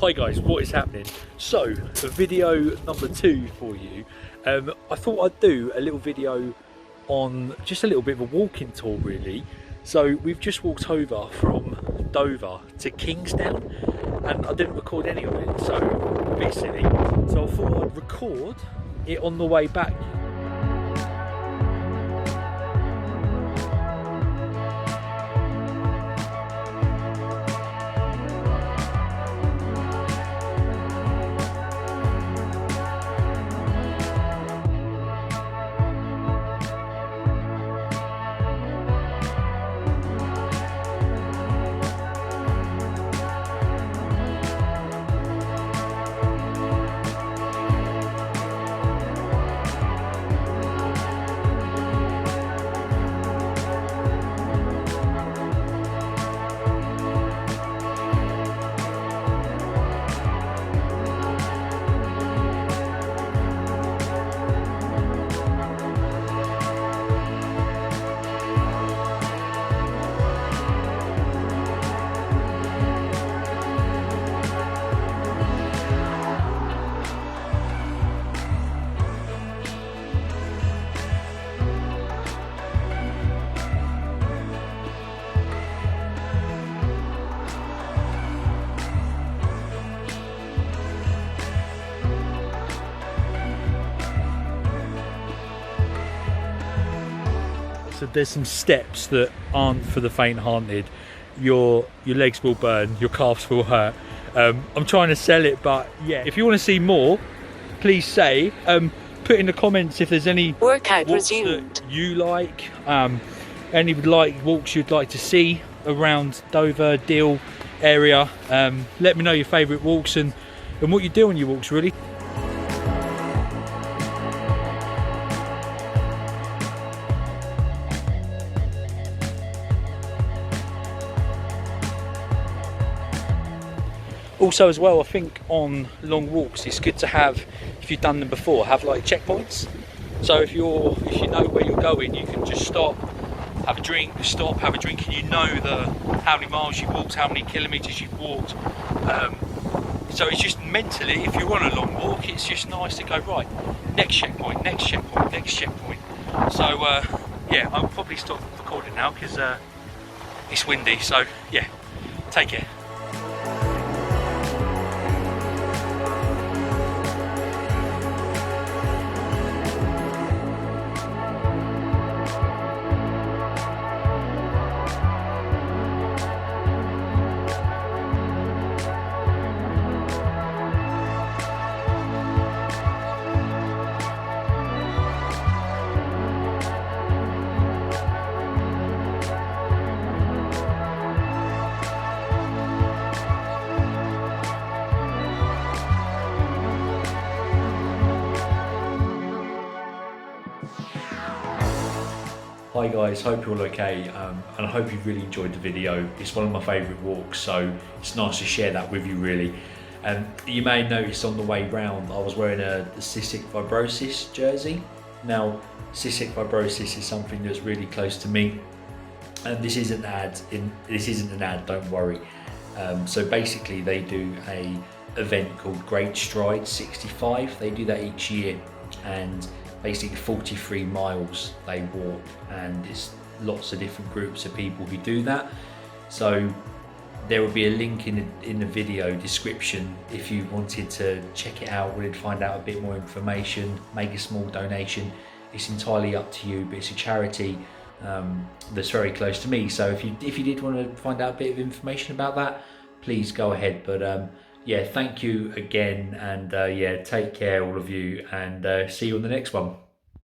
Hi guys, what is happening? So, video number 2 for you. I thought I'd do a little video on just a little bit of a walking tour really. So we've just walked over from Dover to Kingsdown and I didn't record any of it, so a bit silly. So I thought I'd record it on the way back. So there's some steps that aren't for the faint-hearted. Your legs will burn, your calves will hurt. I'm trying to sell it, but yeah, if you want to see more, please say. Put in the comments if there's any workout walks resumed that you like, any walks you'd like to see around Dover, Deal area. Let me know your favourite walks and what you do on your walks really. Also as well, I think on long walks it's good to have, if you've done them before, have like checkpoints. So if you know where you're going, you can just stop, have a drink, stop, have a drink, and you know how many miles you've walked, how many kilometres you've walked. So it's just mentally, if you're on a long walk, it's just nice to go, right, next checkpoint, next checkpoint, next checkpoint. So yeah, I'll probably stop recording now because it's windy. So yeah, take care. Hi guys, hope you're all okay, and I hope you've really enjoyed the video. It's one of my favourite walks, so it's nice to share that with you really. You may have noticed on the way round I was wearing a cystic fibrosis jersey. Now cystic fibrosis is something that's really close to me, and this isn't an ad, don't worry. So basically they do a event called Great Stride 65. They do that each year, and basically 43 miles they walk, and it's lots of different groups of people who do that. So there will be a link in the video description if you wanted to check it out, wanted to find out a bit more information, make a small donation. It's entirely up to you, but it's a charity that's very close to me. So if you did want to find out a bit of information about that, please go ahead. But yeah, thank you again, and yeah, take care all of you, and see you on the next one.